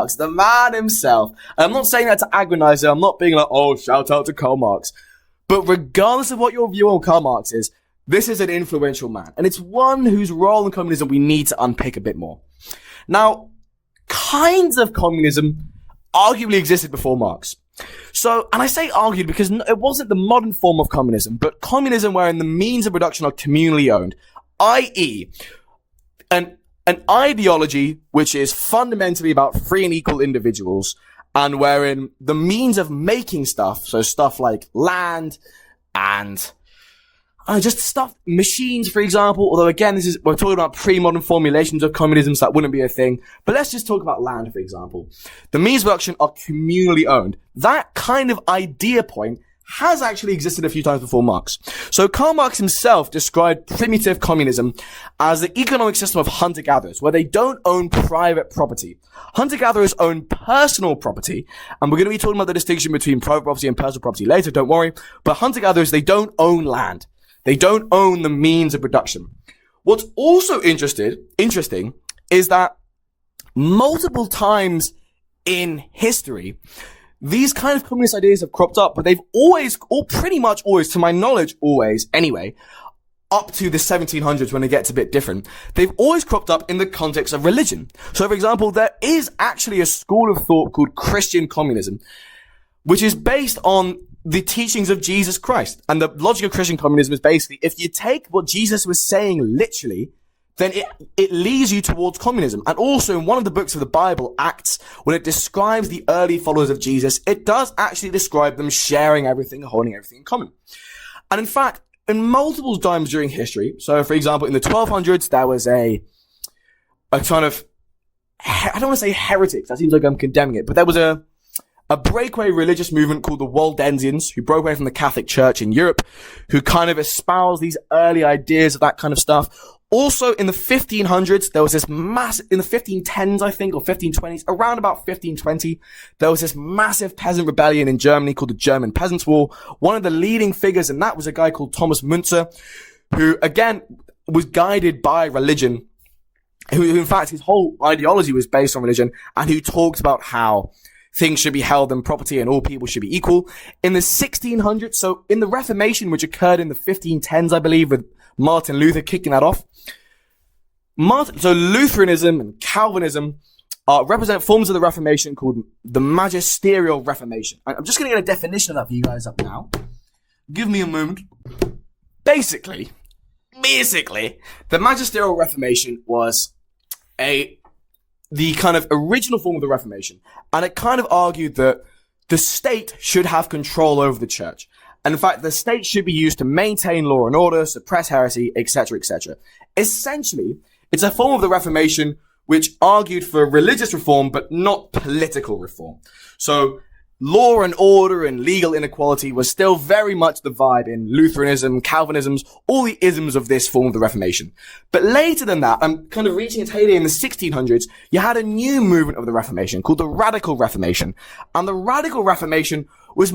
Marx, the man himself. And I'm not saying that to agonize him. I'm not being like, oh, shout out to Karl Marx. But regardless of what your view on Karl Marx is, this is an influential man. And it's one whose role in communism we need to unpick a bit more. Now, kinds of communism arguably existed before Marx. So, and I say argued because it wasn't the modern form of communism, but communism wherein the means of production are communally owned, i.e., an ideology which is fundamentally about free and equal individuals, and wherein the means of making stuff, so stuff like land and just stuff, machines, for example, although again, we're talking about pre-modern formulations of communism, so that wouldn't be a thing. But let's just talk about land, for example. The means of production are communally owned. That kind of idea point has actually existed a few times before Marx. So Karl Marx himself described primitive communism as the economic system of hunter-gatherers, where they don't own private property. Hunter-gatherers own personal property, and we're going to be talking about the distinction between private property and personal property later, don't worry. But hunter-gatherers, they don't own land. They don't own the means of production. What's also interesting is that multiple times in history, these kind of communist ideas have cropped up, but they've always, or pretty much always, to my knowledge, always, anyway, up to the 1700s when it gets a bit different, they've always cropped up in the context of religion. So, for example, there is actually a school of thought called Christian communism, which is based on the teachings of Jesus Christ. And the logic of Christian communism is basically, if you take what Jesus was saying literally, then it leads you towards communism. And also in one of the books of the Bible, Acts, when it describes the early followers of Jesus, it does actually describe them sharing everything, holding everything in common. And in fact, in multiple times during history, so for example, in the 1200s, there was a kind of, I don't want to say heretics, that seems like I'm condemning it, but there was a breakaway religious movement called the Waldensians, who broke away from the Catholic Church in Europe, who kind of espoused these early ideas of that kind of stuff. Also, in the 1500s, there was this massive, in the 1510s, I think, or 1520s, around about 1520, there was this massive peasant rebellion in Germany called the German Peasants' War. One of the leading figures in that was a guy called Thomas Müntzer, who, again, was guided by religion, who in fact, his whole ideology was based on religion, and who talked about how things should be held in property and all people should be equal. In the 1600s, so in the Reformation, which occurred in the 1510s, I believe, with Martin Luther kicking that off. So Lutheranism and Calvinism represent forms of the Reformation called the Magisterial Reformation. I'm just going to get a definition of that for you guys up now. Give me a moment. Basically, the Magisterial Reformation was the kind of original form of the Reformation. And it kind of argued that the state should have control over the church. And in fact, the state should be used to maintain law and order, suppress heresy, etc., etc. Essentially, it's a form of the Reformation which argued for religious reform, but not political reform. So, law and order and legal inequality was still very much the vibe in Lutheranism, Calvinisms, all the isms of this form of the Reformation. But later than that, I'm kind of reaching its heyday in the 1600s, you had a new movement of the Reformation called the Radical Reformation. And the Radical Reformation was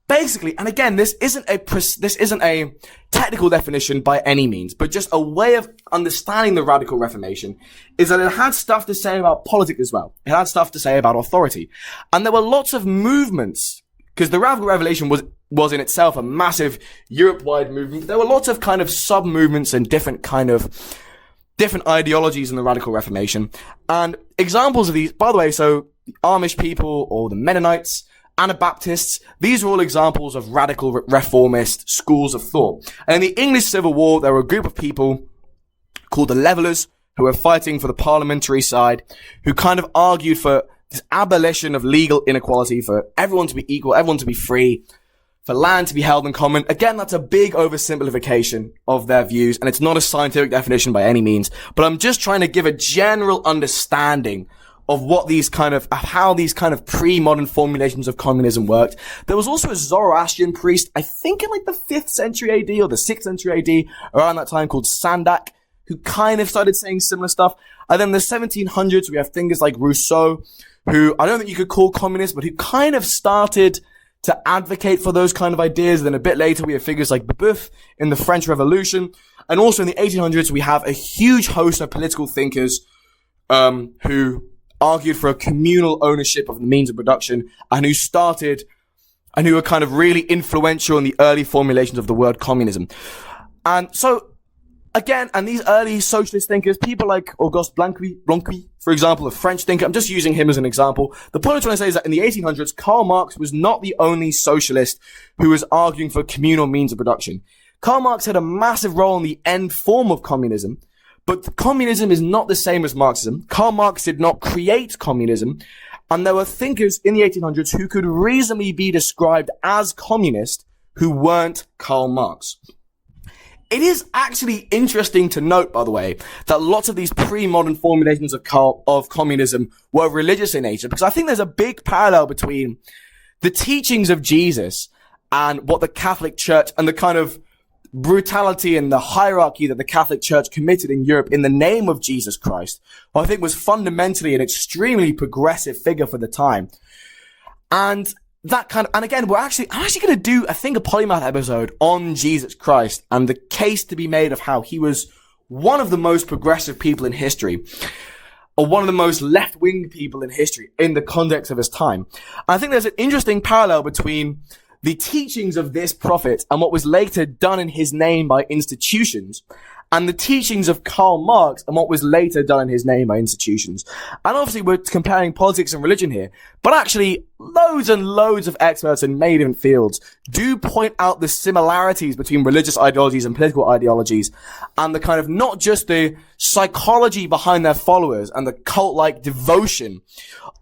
basically, and again, this isn't a technical definition by any means, but just a way of understanding the Radical Reformation is that it had stuff to say about politics as well. It had stuff to say about authority. And there were lots of movements, because the Radical Revelation was in itself a massive Europe-wide movement. There were lots of kind of sub-movements and different ideologies in the Radical Reformation. And examples of these, by the way, so the Amish people or the Mennonites, Anabaptists, these are all examples of radical reformist schools of thought. And in the English Civil War, there were a group of people called the Levellers who were fighting for the parliamentary side, who kind of argued for this abolition of legal inequality, for everyone to be equal, everyone to be free, for land to be held in common. Again, that's a big oversimplification of their views, and it's not a scientific definition by any means, but I'm just trying to give a general understanding of how these kind of pre-modern formulations of communism worked. There was also a Zoroastrian priest, I think in like the 5th century AD or the 6th century AD, around that time, called Sandak, who kind of started saying similar stuff. And then in the 1700s, we have figures like Rousseau, who I don't think you could call communist, but who kind of started to advocate for those kind of ideas. Then a bit later, we have figures like Babeuf in the French Revolution. And also in the 1800s, we have a huge host of political thinkers, who argued for a communal ownership of the means of production, and who were kind of really influential in the early formulations of the word communism. And so, again, and these early socialist thinkers, people like Auguste Blanqui, for example, a French thinker, I'm just using him as an example. The point I'm trying to say is that in the 1800s, Karl Marx was not the only socialist who was arguing for communal means of production. Karl Marx had a massive role in the end form of communism, but communism is not the same as Marxism. Karl Marx did not create communism, and there were thinkers in the 1800s who could reasonably be described as communist who weren't Karl Marx. It is actually interesting to note, by the way, that lots of these pre-modern formulations of communism were religious in nature, because I think there's a big parallel between the teachings of Jesus and what the Catholic Church and the kind of brutality and the hierarchy that the Catholic Church committed in Europe in the name of Jesus Christ, who I think was fundamentally an extremely progressive figure for the time. And again, I'm actually going to do, I think, a Polymath episode on Jesus Christ and the case to be made of how he was one of the most progressive people in history, or one of the most left-wing people in history in the context of his time. And I think there's an interesting parallel between the teachings of this prophet and what was later done in his name by institutions, and the teachings of Karl Marx and what was later done in his name by institutions. And obviously we're comparing politics and religion here, but actually loads and loads of experts in many different fields do point out the similarities between religious ideologies and political ideologies, and the kind of not just the psychology behind their followers and the cult-like devotion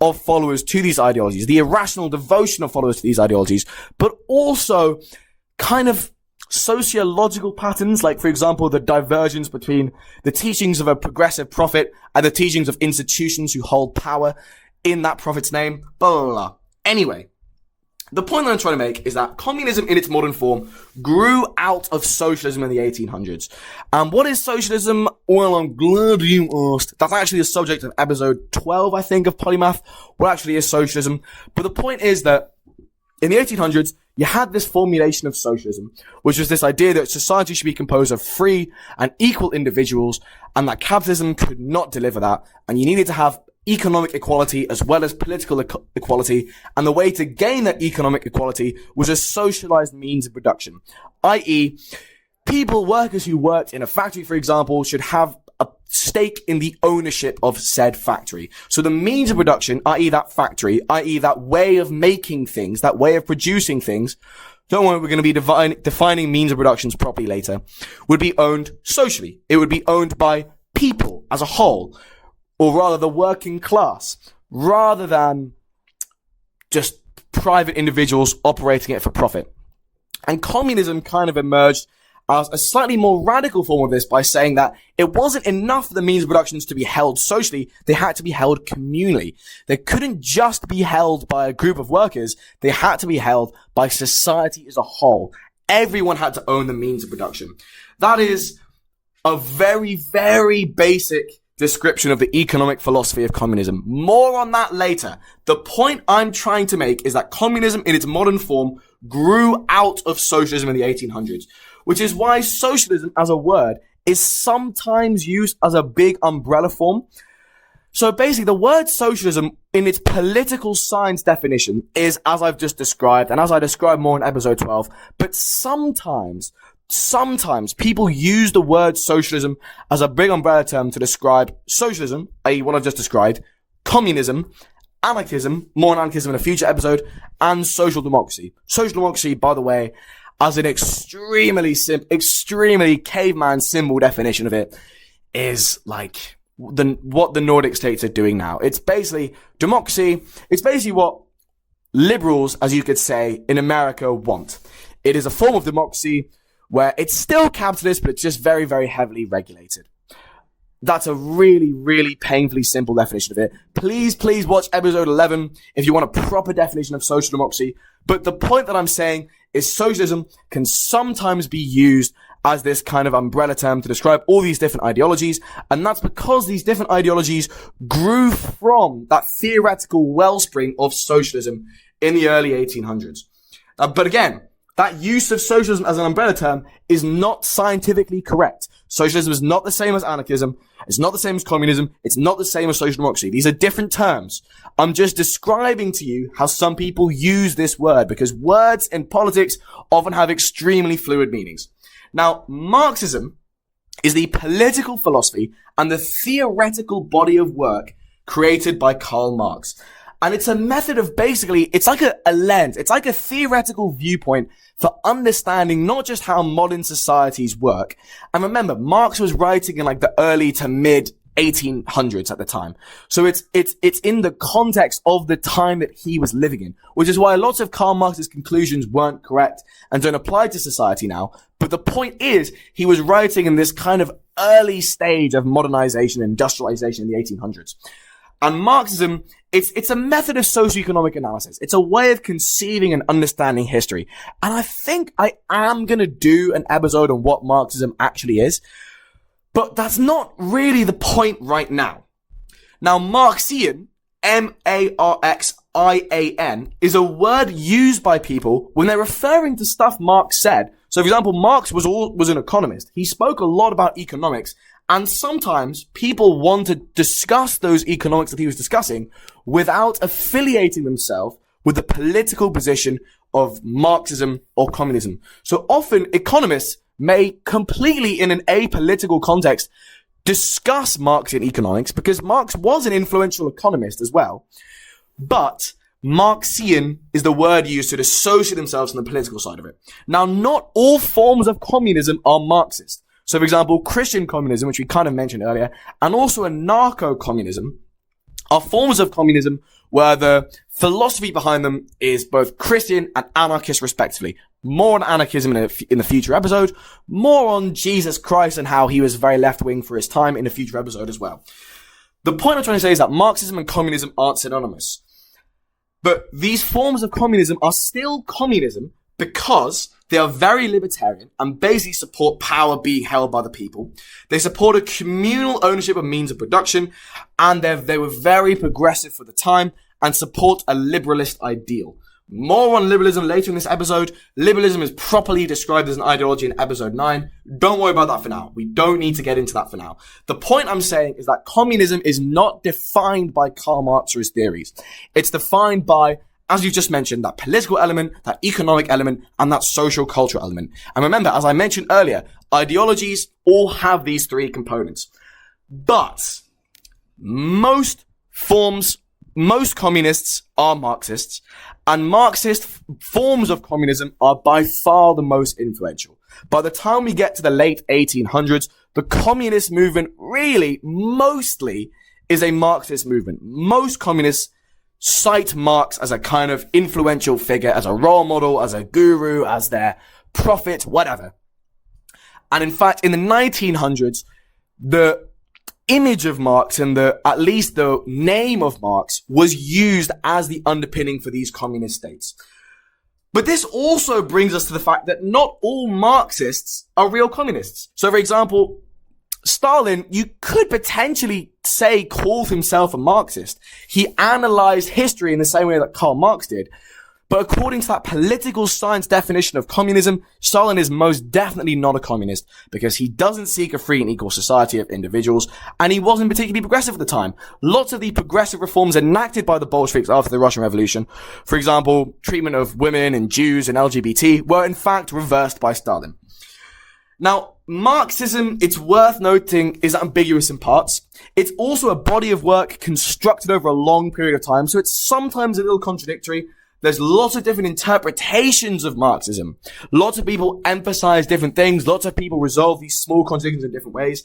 of followers to these ideologies, the irrational devotion of followers to these ideologies, but also kind of sociological patterns, like, for example, the divergence between the teachings of a progressive prophet and the teachings of institutions who hold power in that prophet's name, blah, blah, blah. Anyway, the point that I'm trying to make is that communism in its modern form grew out of socialism in the 1800s. And what is socialism? Well, I'm glad you asked. That's actually the subject of episode 12, I think, of Polymath. What actually is socialism? But the point is that in the 1800s, you had this formulation of socialism, which was this idea that society should be composed of free and equal individuals, and that capitalism could not deliver that, and you needed to have economic equality as well as political equality, and the way to gain that economic equality was a socialized means of production, i.e., workers who worked in a factory, for example, should have a stake in the ownership of said factory. So the means of production, i.e. that factory, i.e. that way of making things, that way of producing things, don't worry, we're going to be defining means of productions properly later, would be owned socially. It would be owned by people as a whole, or rather the working class, rather than just private individuals operating it for profit. And communism kind of emerged as a slightly more radical form of this by saying that it wasn't enough for the means of productions to be held socially, they had to be held communally. They couldn't just be held by a group of workers, they had to be held by society as a whole. Everyone had to own the means of production. That is a very, very basic description of the economic philosophy of communism. More on that later. The point I'm trying to make is that communism in its modern form grew out of socialism in the 1800s. Which is why socialism as a word is sometimes used as a big umbrella form. So basically, the word socialism in its political science definition is as I've just described, and as I describe more in episode 12, but sometimes people use the word socialism as a big umbrella term to describe socialism, i.e. what I've just described, communism, anarchism, more on anarchism in a future episode, and social democracy. Social democracy, by the way, as an extremely caveman symbol definition of it, is like what the Nordic states are doing now. It's basically democracy. It's basically what liberals, as you could say, in America want. It is a form of democracy where it's still capitalist, but it's just very, very heavily regulated. That's a really, really painfully simple definition of it. Please watch episode 11 if you want a proper definition of social democracy. But the point that I'm saying is socialism can sometimes be used as this kind of umbrella term to describe all these different ideologies. And that's because these different ideologies grew from that theoretical wellspring of socialism in the early 1800s. But again, that use of socialism as an umbrella term is not scientifically correct. Socialism is not the same as anarchism. It's not the same as communism. It's not the same as social democracy. These are different terms. I'm just describing to you how some people use this word, because words in politics often have extremely fluid meanings. Now, Marxism is the political philosophy and the theoretical body of work created by Karl Marx. And it's a method of basically, it's like a lens. It's like a theoretical viewpoint for understanding not just how modern societies work. And remember, Marx was writing in like the early to mid 1800s at the time. So it's in the context of the time that he was living in, which is why lots of Karl Marx's conclusions weren't correct and don't apply to society now. But the point is, he was writing in this kind of early stage of modernization and industrialization in the 1800s. And Marxism, it's a method of socioeconomic analysis. It's a way of conceiving and understanding history. And I think I am going to do an episode on what Marxism actually is. But that's not really the point right now. Now, Marxian, M-A-R-X-I-A-N, is a word used by people when they're referring to stuff Marx said. So, for example, Marx was an economist. He spoke a lot about economics. And sometimes people want to discuss those economics that he was discussing without affiliating themselves with the political position of Marxism or communism. So often economists may completely in an apolitical context discuss Marxian economics because Marx was an influential economist as well. But Marxian is the word used to dissociate themselves from the political side of it. Now, not all forms of communism are Marxist. So, for example, Christian communism, which we kind of mentioned earlier, and also anarcho-communism are forms of communism where the philosophy behind them is both Christian and anarchist, respectively. More on anarchism in the future episode. More on Jesus Christ and how he was very left-wing for his time in a future episode as well. The point I'm trying to say is that Marxism and communism aren't synonymous. But these forms of communism are still communism because they are very libertarian and basically support power being held by the people. They support a communal ownership of means of production, and they were very progressive for the time and support a liberalist ideal. More on liberalism later in this episode. Liberalism is properly described as an ideology in episode 9. Don't worry about that for now. We don't need to get into that for now. The point I'm saying is that communism is not defined by Karl Marx or his theories. It's defined by, as you've just mentioned, that political element, that economic element, and that social cultural element. And remember, as I mentioned earlier, ideologies all have these three components. But most communists are Marxists, and Marxist forms of communism are by far the most influential. By the time we get to the late 1800s, the communist movement really mostly is a Marxist movement. Most communists cite Marx as a kind of influential figure, as a role model, as a guru, as their prophet, whatever. And in fact, in the 1900s, the image of Marx and at least the name of Marx was used as the underpinning for these communist states. But this also brings us to the fact that not all Marxists are real communists. So, for example, Stalin, you could potentially say, called himself a Marxist. He analyzed history in the same way that Karl Marx did. But according to that political science definition of communism, Stalin is most definitely not a communist because he doesn't seek a free and equal society of individuals, and he wasn't particularly progressive at the time. Lots of the progressive reforms enacted by the Bolsheviks after the Russian Revolution, for example, treatment of women and Jews and LGBT, were in fact reversed by Stalin. Now, Marxism, it's worth noting, is ambiguous in parts. It's also a body of work constructed over a long period of time, so it's sometimes a little contradictory. There's lots of different interpretations of Marxism. Lots of people emphasize different things. Lots of people resolve these small contradictions in different ways.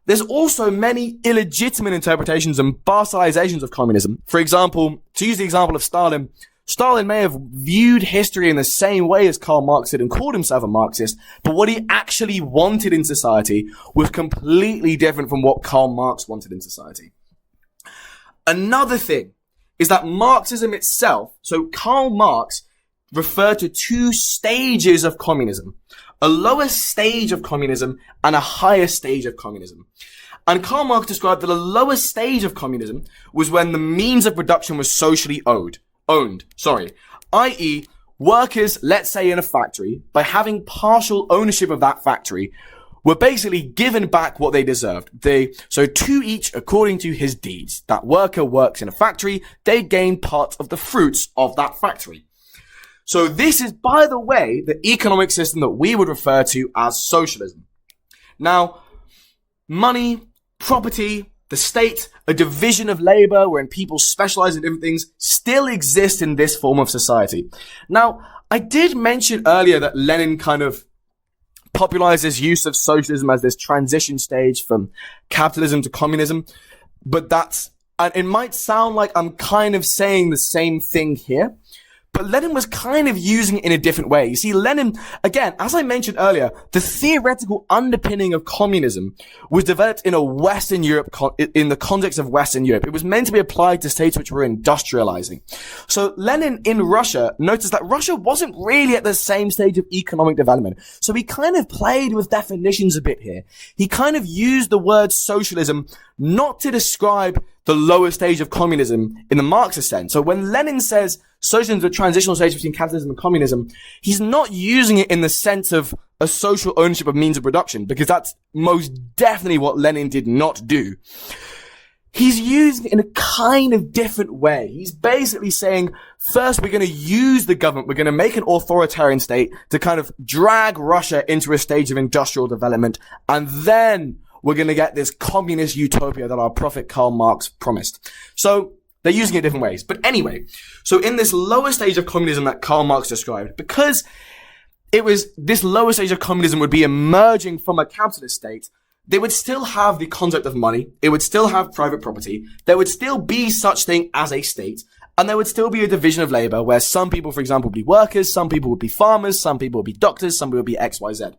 There's also many illegitimate interpretations and bastardizations of communism. For example, to use the example of Stalin, Stalin may have viewed history in the same way as Karl Marx did and called himself a Marxist, but what he actually wanted in society was completely different from what Karl Marx wanted in society. Another thing is that Marxism itself, so Karl Marx referred to two stages of communism, a lower stage of communism and a higher stage of communism. And Karl Marx described that a lower stage of communism was when the means of production was socially owned, i.e., workers, let's say in a factory, by having partial ownership of that factory, were basically given back what they deserved. So to each according to his deeds. That worker works in a factory, they gain part of the fruits of that factory. So this is, by the way, the economic system that we would refer to as socialism. Now, money, property, the state, a division of labor wherein people specialize in different things, still exist in this form of society. Now, I did mention earlier that Lenin kind of popularized his use of socialism as this transition stage from capitalism to communism, but it might sound like I'm kind of saying the same thing here, but Lenin was kind of using it in a different way. You see, Lenin, again, as I mentioned earlier, the theoretical underpinning of communism was developed in Western Europe, in the context of Western Europe. It was meant to be applied to states which were industrializing. So Lenin in Russia noticed that Russia wasn't really at the same stage of economic development. So he kind of played with definitions a bit here. He kind of used the word socialism not to describe the lower stage of communism in the Marxist sense. So when Lenin says socialism is a transitional stage between capitalism and communism, he's not using it in the sense of a social ownership of means of production, because that's most definitely what Lenin did not do. He's using it in a kind of different way. He's basically saying, first, we're going to use the government, we're going to make an authoritarian state to kind of drag Russia into a stage of industrial development, and then we're going to get this communist utopia that our prophet Karl Marx promised. So they're using it different ways. But anyway, so in this lower stage of communism that Karl Marx described, because it was this lower stage of communism would be emerging from a capitalist state, they would still have the concept of money. It would still have private property. There would still be such thing as a state. And there would still be a division of labor where some people, for example, would be workers, some people would be farmers, some people would be doctors, some people would be X, Y, Z.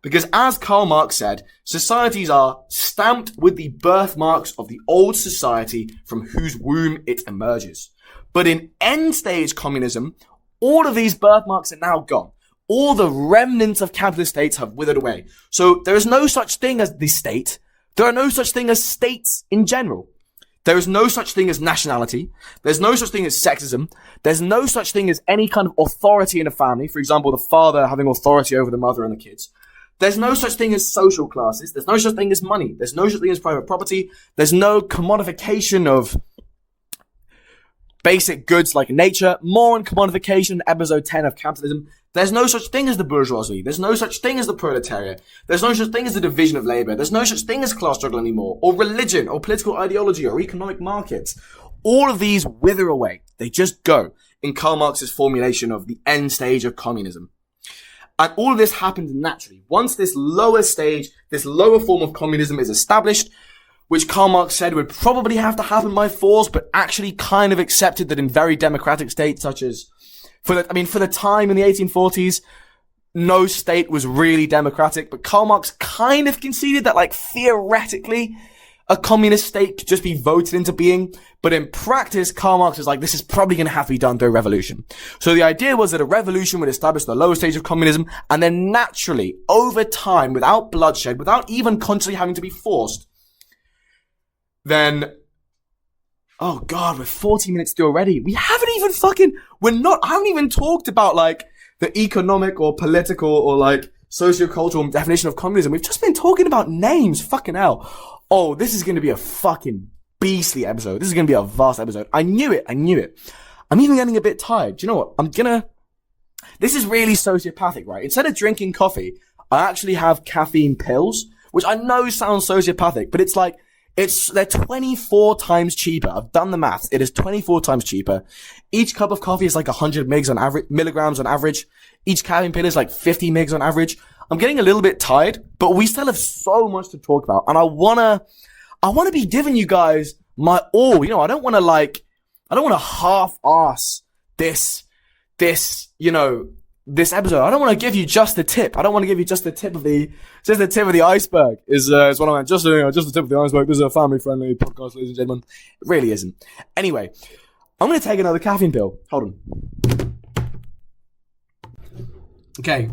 Because as Karl Marx said, societies are stamped with the birthmarks of the old society from whose womb it emerges. But in end-stage communism, all of these birthmarks are now gone. All the remnants of capitalist states have withered away. So there is no such thing as the state. There are no such thing as states in general. There is no such thing as nationality. There's no such thing as sexism. There's no such thing as any kind of authority in a family. For example, the father having authority over the mother and the kids. There's no such thing as social classes. There's no such thing as money. There's no such thing as private property. There's no commodification of basic goods like nature. More on commodification, episode 10 of capitalism. There's no such thing as the bourgeoisie. There's no such thing as the proletariat. There's no such thing as the division of labor. There's no such thing as class struggle anymore, or religion, or political ideology, or economic markets. All of these wither away. They just go in Karl Marx's formulation of the end stage of communism. And all of this happens naturally. Once this lower stage, this lower form of communism is established, which Karl Marx said would probably have to happen by force, but actually kind of accepted that in very democratic states, such as, for the time in the 1840s, no state was really democratic, but Karl Marx kind of conceded that, like, theoretically, a communist state could just be voted into being, but in practice, Karl Marx is like, this is probably going to have to be done through a revolution. So the idea was that a revolution would establish the lower stage of communism, and then naturally, over time, without bloodshed, without even consciously having to be forced, then, oh god, we're 40 minutes through already. I haven't even talked about, like, the economic or political or, like, socio-cultural definition of communism. We've just been talking about names, fucking hell. Oh, this is going to be a fucking beastly episode. This is going to be a vast episode. I knew it. I'm even getting a bit tired. Do you know what? This is really sociopathic, right? Instead of drinking coffee, I actually have caffeine pills, which I know sounds sociopathic, but it's like, they're 24 times cheaper. I've done the maths. It is 24 times cheaper. Each cup of coffee is like 100 milligrams on average. Each caffeine pill is like 50 mgs on average. I'm getting a little bit tired, but we still have so much to talk about. And I wanna be giving you guys my all. You know, I don't wanna half-ass this episode. I don't want to give you just the tip. I don't want to give you just the tip of the iceberg. Is what I meant. Just the tip of the iceberg. This is a family-friendly podcast, ladies and gentlemen. It really isn't. Anyway, I'm going to take another caffeine pill. Hold on. Okay.